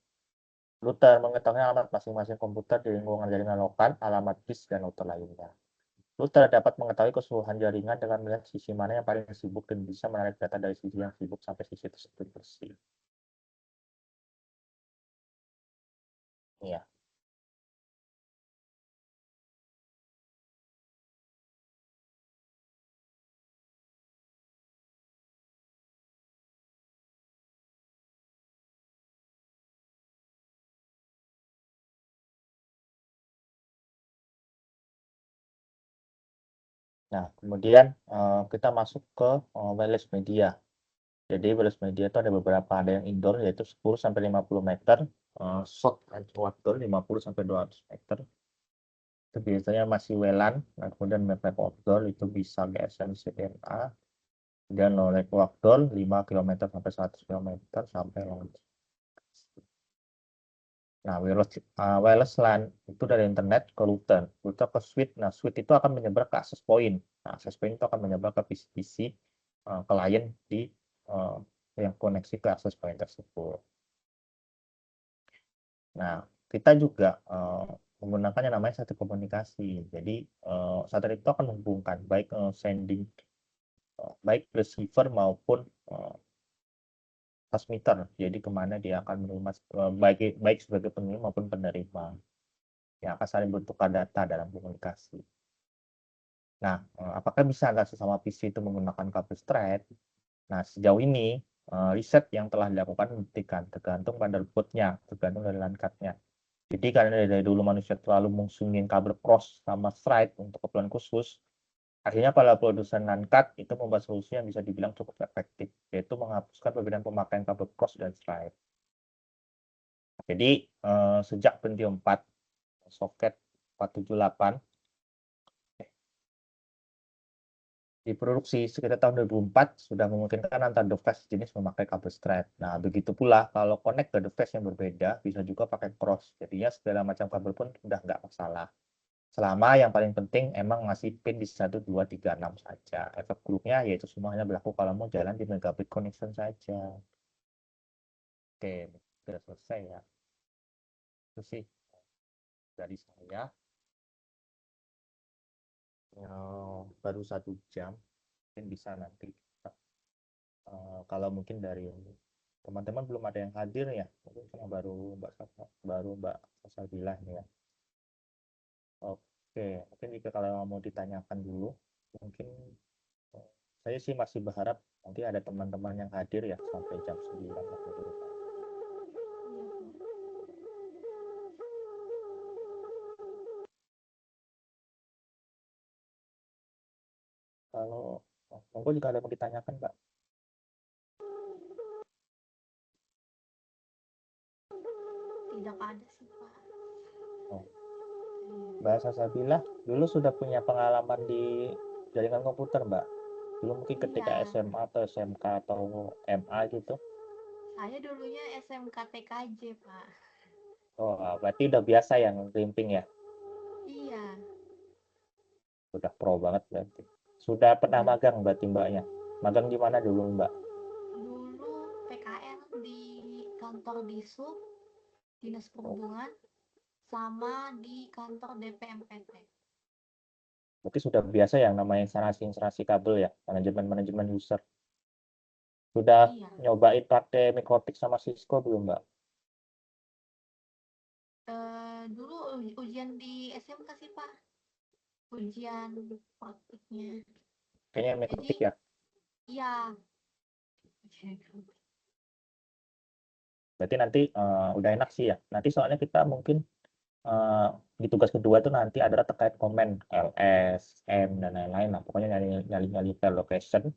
Router mengetahui alamat masing-masing komputer di lingkungan jaringan lokal, alamat disk, dan router lainnya. Router dapat mengetahui keseluruhan jaringan dengan melihat sisi mana yang paling sibuk dan bisa menarik data dari sisi yang sibuk sampai sisi tersebut bersih. Ya. Nah, kemudian kita masuk ke wireless media. Jadi wireless media itu ada beberapa, ada yang indoor yaitu 10 sampai 50 meter, short and outdoor 50 sampai 200 meter. Itu biasanya masih WLAN, nah kemudian map outdoor itu bisa GSM CDMA, kemudian low outdoor 5 km sampai 100 km sampai long. Nah, wireless LAN itu dari internet ke router ke switch. Nah, switch itu akan menyebar ke access point. Nah, access point itu akan menyebar ke PC-PC klien di yang koneksi ke access point tersebut. Nah, kita juga menggunakan yang namanya satelit komunikasi. Jadi, satelit itu akan menghubungkan baik sending, baik receiver maupun transmitter. Jadi, kemana dia akan menerima, baik sebagai pengirim maupun penerima. Yang akan saling bertukar data dalam komunikasi. Nah, apakah bisa nggak sesama PC itu menggunakan kabel straight? Nah, sejauh ini riset yang telah dilakukan membuktikan tergantung pada bootnya, tergantung dari LAN card-nya. Jadi karena dari dulu manusia terlalu mengusungin kabel cross sama straight untuk keperluan khusus, akhirnya para produsen LAN card itu membuat solusi yang bisa dibilang cukup efektif, yaitu menghapuskan perbedaan pemakaian kabel cross dan straight. Jadi sejak Pentium 4 soket 478 diproduksi sekitar tahun 2004 sudah memungkinkan antar device jenis memakai kabel straight. Nah, begitu pula kalau connect ke device yang berbeda, bisa juga pakai cross. Jadinya segala macam kabel pun udah nggak masalah. Selama yang paling penting emang ngasih pin di 1, 2, 3, 6 saja. Efek buruknya yaitu semuanya berlaku kalau mau jalan di megabit connection saja. Oke, sudah selesai ya. Itu sih dari saya. Baru 1 jam, mungkin bisa nanti kalau mungkin dari teman-teman belum ada yang hadir ya, mungkin cuma baru Mbak Salsabila ini ya. Oke, mungkin jika kalau mau ditanyakan dulu, mungkin saya sih masih berharap nanti ada teman-teman yang hadir ya sampai jam 9 waktu di rumah. Kalau monggo jika ada yang mau ditanyakan, Mbak. Tidak ada sih, Pak. Mbak Salsabila dulu sudah punya pengalaman di jaringan komputer, Mbak? Dulu mungkin ketika Iya. SMA atau SMK atau MA gitu? Saya dulunya SMK TKJ, Pak. Oh, berarti udah biasa yang rimping ya? Iya. Udah pro banget berarti. Sudah pernah magang berarti Mbaknya? Magang di mana dulu, Mbak? Dulu PKL di kantor Disub, Dinas Perhubungan, sama di kantor DPMPT. Berarti sudah biasa yang namanya instalasi kabel ya, manajemen user. Sudah Iya. nyobain pakai Mikrotik sama Cisco belum, Mbak? Dulu ujian di SMK sih, Pak. Ujian praktiknya. Kayaknya Mikrotik ya? Iya. Berarti nanti udah enak sih ya. Nanti soalnya kita mungkin di tugas kedua itu nanti adalah terkait komen ls, m, dan lain-lain. Nah, pokoknya nyali file location,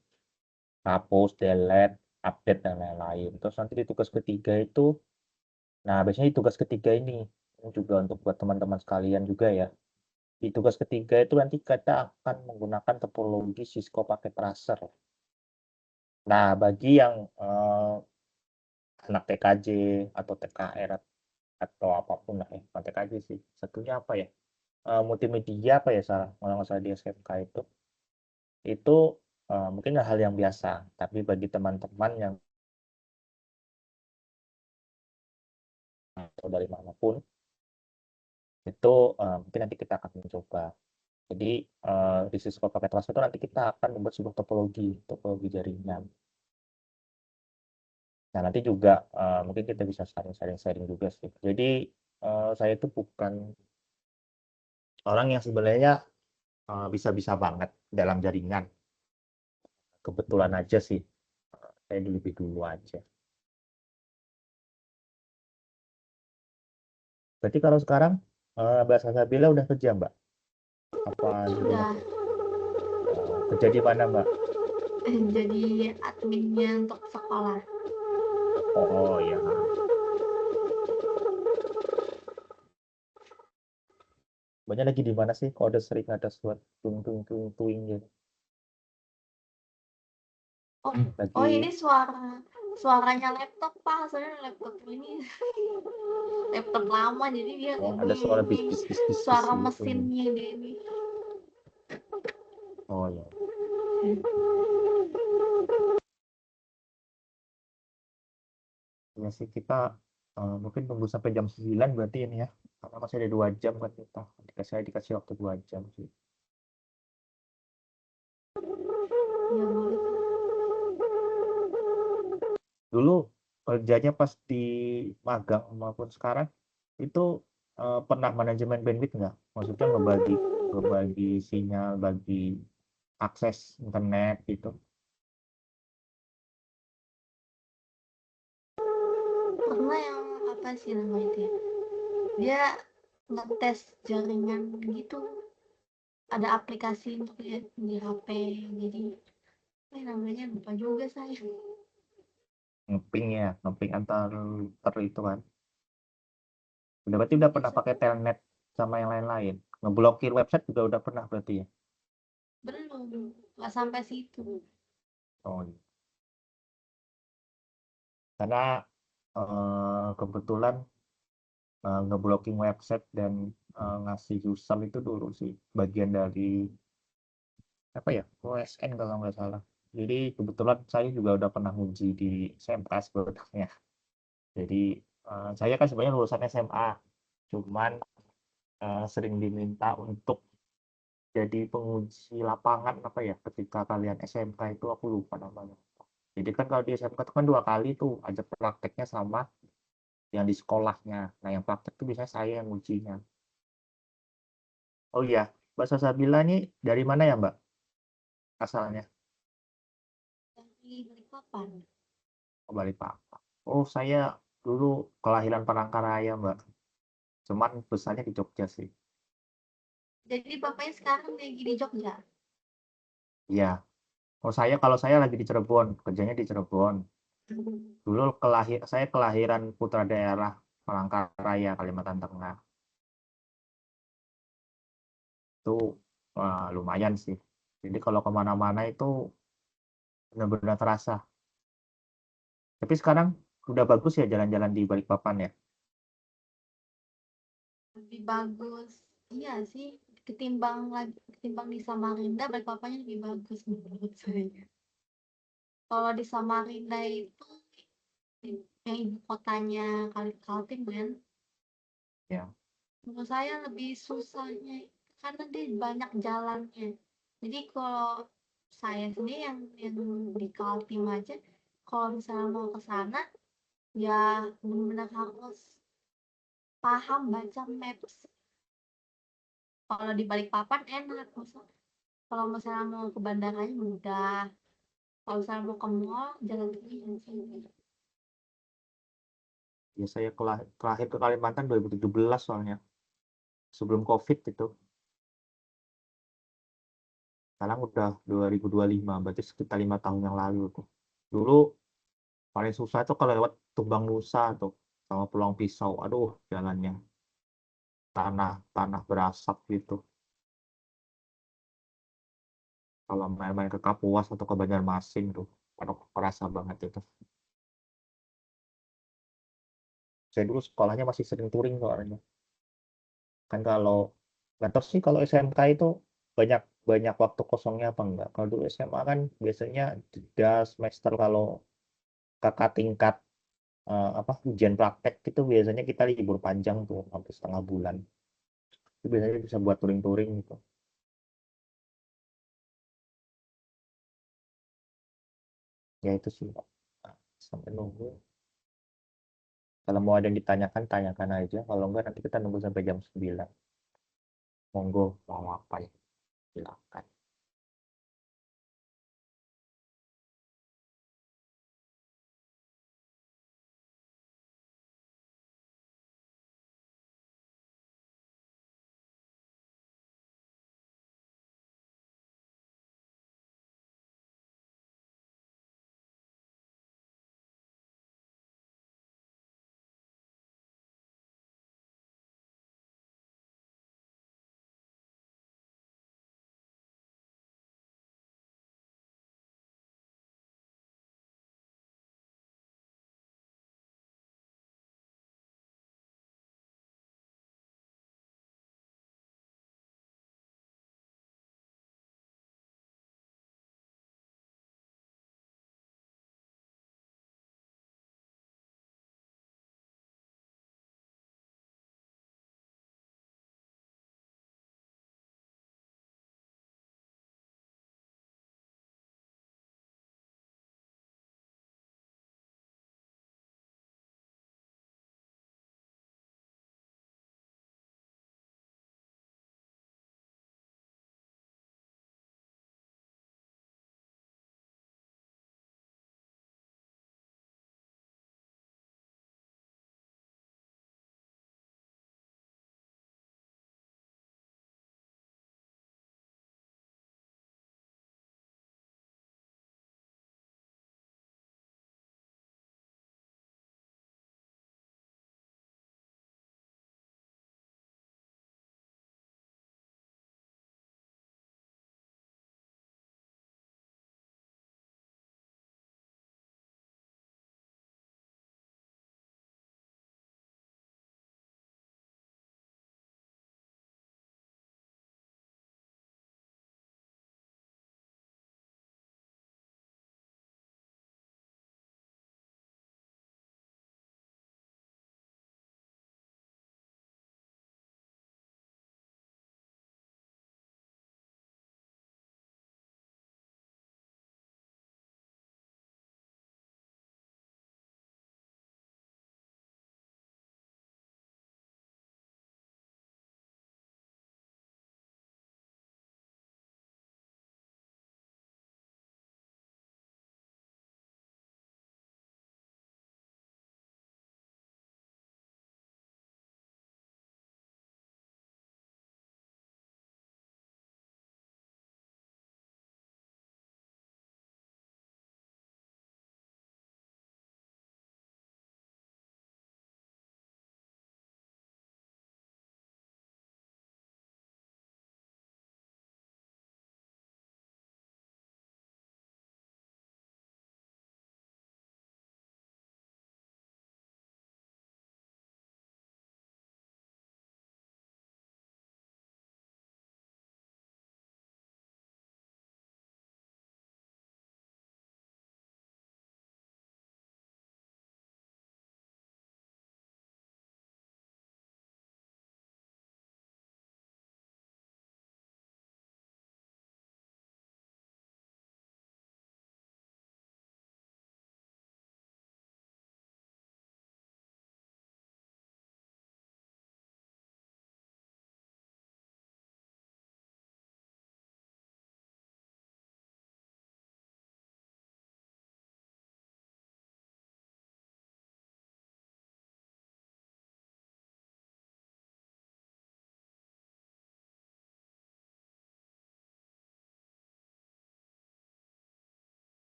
hapus, delete, update, dan lain-lain. Terus nanti di tugas ketiga itu, nah biasanya di tugas ketiga ini juga untuk buat teman-teman sekalian juga ya. Di tugas ketiga itu nanti kita akan menggunakan topologi Cisco paket tracer. Nah, bagi yang anak TKJ atau TKR atau apapun lah ya, bukan TKJ sih. Satunya apa ya? Multimedia apa ya salah, kalau nggak salah di SMK itu mungkin hal yang biasa. Tapi bagi teman-teman yang atau dari manapun itu mungkin nanti kita akan mencoba. Jadi di Cisco paket transfer itu nanti kita akan membuat sebuah topologi jaringan. Nah, nanti juga mungkin kita bisa sharing juga sih. Jadi saya itu bukan orang yang sebenarnya bisa-bisa banget dalam jaringan. Kebetulan aja sih, saya lebih dulu aja. Berarti kalau sekarang Mbak Salsabila udah kerja, Mbak? Apa di rumah? Udah Kerja di mana, Mbak? jadi adminnya untuk sekolah. Oh ya. Banyak lagi di mana sih? Kok ada sering ada suara tung tung tung tuing gitu. Oh, Lagi oh ini suaranya laptop Pak, soalnya laptop ini laptop lama jadi dia ada suara bis bunyi bis bis bis bis suara gitu. mesinnya dia ini. Oh ya. Ya sih kita mungkin tunggu sampai jam 9 berarti ini ya. Karena masih ada 2 jam kan kita. Dikasih waktu 2 jam sih. Ya boleh. Dulu kerjanya pas di magang maupun sekarang itu pernah manajemen bandwidth nggak? Maksudnya ngebagi sinyal, bagi akses internet gitu. Pernah yang apa sih namanya itu ya? Dia ngetes jaringan gitu. Ada aplikasi untuk lihat di HP. Jadi namanya lupa juga saya. Ngeping antar router itu kan. Berarti udah pernah pakai telnet sama yang lain-lain. Ngeblokir website juga udah pernah berarti ya. Belum, nggak sampai situ. Oh, iya. Karena kebetulan ngeblocking website dan ngasih user itu dulu sih bagian dari apa ya, OSN kalau nggak salah. Jadi kebetulan saya juga udah pernah uji di SMK sebetulnya. Jadi saya kan sebenarnya lulusan SMA, cuman sering diminta untuk jadi penguji lapangan apa ya ketika kalian SMK itu aku lupa namanya. Jadi kan kalau di SMK itu kan 2 kali tuh ada prakteknya sama yang di sekolahnya. Nah yang praktek itu biasanya saya yang ujinya. Oh iya, Mbak Sasabila ini dari mana ya Mbak asalnya? Dari Balikpapan. Oh, Balikpapan. Oh saya dulu kelahiran Palangkaraya Mbak. Cuman besarnya di Jogja sih. Jadi bapaknya sekarang lagi di Jogja. Iya. Oh kalau saya lagi di Cirebon, kerjanya di Cirebon. Dulu saya kelahiran putra daerah Palangkaraya, Kalimantan Tengah. Itu lumayan sih. Jadi kalau kemana-mana itu benar-benar terasa. Tapi sekarang udah bagus ya jalan-jalan di Balikpapan ya. Lebih bagus. Iya sih, ketimbang di Samarinda, Balikpapannya lebih bagus menurut saya. Kalau di Samarinda itu yang ibu kotanya Kaltim kan, Ya. menurut saya lebih susahnya karena dia banyak jalannya. Jadi kalau saya sendiri yang di Kaltim aja, kalau misalnya mau ke sana ya benar-benar harus paham baca maps. Kalau di Balikpapan enak, kalau misalnya mau ke bandaranya mudah, kalau misalnya mau ke mall jalan kaki sih. Ya saya terakhir ke Kalimantan 2017 soalnya. Sebelum COVID itu. Sekarang udah 2025, berarti sekitar 5 tahun yang lalu tuh. Dulu paling susah itu kalau lewat Tumbang Nusa tuh sama Pulau Pisau. Aduh, jalannya tanah tanah berasap gitu. Kalau main-main ke Kapuas atau ke Banjarmasin tuh, aduh kerasa banget itu. Saya dulu sekolahnya masih sering touring soalnya. Kan kalau nggak tahu sih kalau SMK itu banyak banyak waktu kosongnya apa enggak. Kalau dulu SMA kan biasanya jeda semester kalau kakak tingkat apa ujian praktek itu biasanya kita libur panjang tuh hampir setengah bulan. Itu biasanya bisa buat touring-touring gitu. Ya itu sih Pak. Nah, sampai nunggu. Kalau mau ada yang ditanyakan, tanyakan aja. Kalau enggak nanti kita nunggu sampai jam 9. Monggo mau apa ya? Silakan.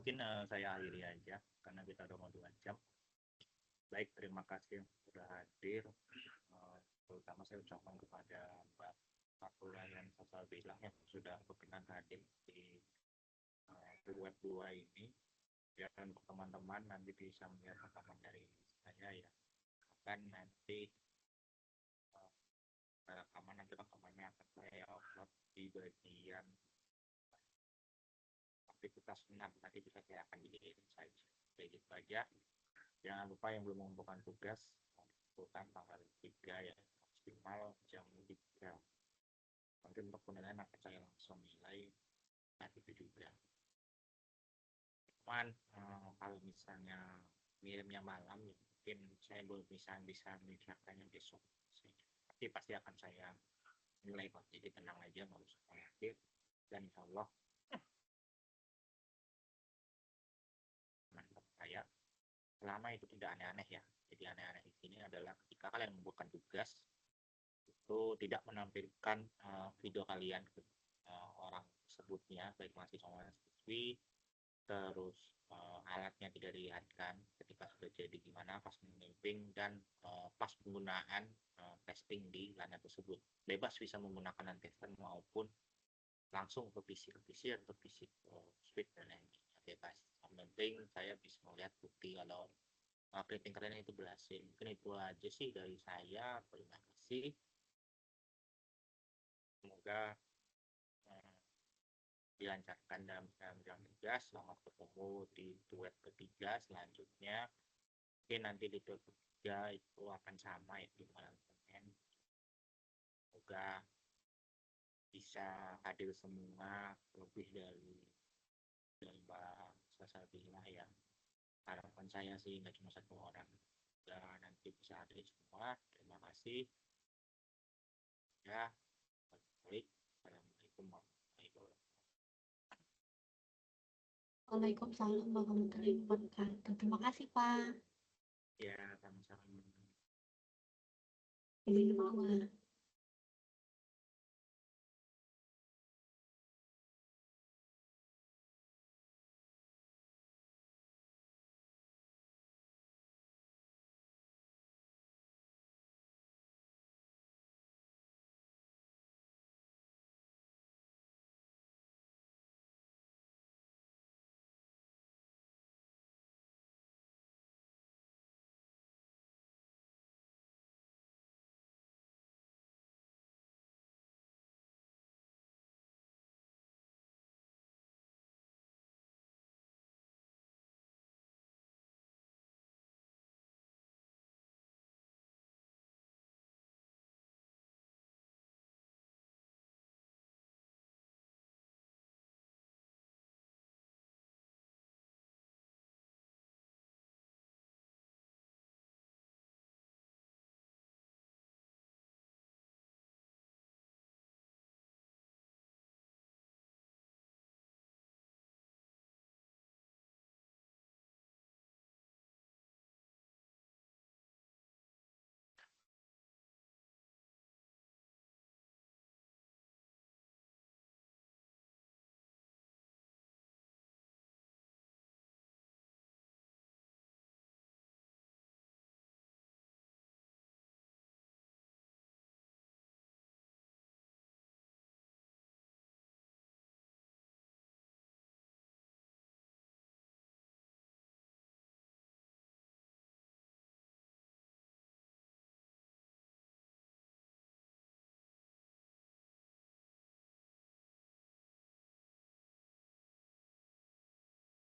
mungkin saya akhiri aja karena kita udah mau 2 jam. Baik, terima kasih yang sudah hadir. Terutama saya ucapkan kepada Mbak Fatura dan Salsabila yang sudah berkenan hadir di web 2 ini. Ya, untuk teman-teman nanti bisa melihat rekaman dari saya ya. Akan nanti rekamannya akan saya upload di bagian aktivitas 6, nanti bisa saya akan jadikan saja. Kayak gitu aja. Jangan lupa yang belum mengumpulkan tugas, mengumpulkan tanggal 3 ya, maksimal jam 3. Mungkin untuk penilaian akan saya langsung nilai nanti itu juga. Cuman kalau misalnya ngirimnya malam ya mungkin saya belum bisa mengerjakannya besok. Tapi pasti akan saya nilai kok, jadi tenang aja, nggak usah khawatir. Dan insya Allah mantap saya selama itu tidak aneh-aneh ya. Jadi aneh-aneh di sini adalah ketika kalian membuatkan tugas itu tidak menampilkan video kalian ke orang tersebutnya, baik mahasiswa maupun siswi, terus alatnya tidak dilihatkan ketika sudah jadi gimana pas memimpin, dan pas penggunaan testing di LAN tersebut. Bebas bisa menggunakan LAN tester maupun langsung ke PC atau PC switch dan lain-lain, bebas. Yang penting saya bisa melihat bukti kalau printing kalian itu berhasil. Mungkin itu aja sih dari saya. Terima kasih. Semoga dilancarkan dalam menjalankan tugas. Selamat bertemu di duet ketiga selanjutnya. Mungkin nanti di duet ketiga itu akan sama ya di malam Senin. Semoga bisa hadir semua, lebih dari Mbak Salsabila ya. Harapan saya sih nggak cuma 1 orang. Dan nanti bisa hadir semua. Terima kasih. Ya, baik. Assalamualaikum warahmatullahi wabarakatuh. Waalaikumsalam warahmatullahi wabarakatuh. Terima kasih, Pak. Ya, sama-sama. Ini bawah.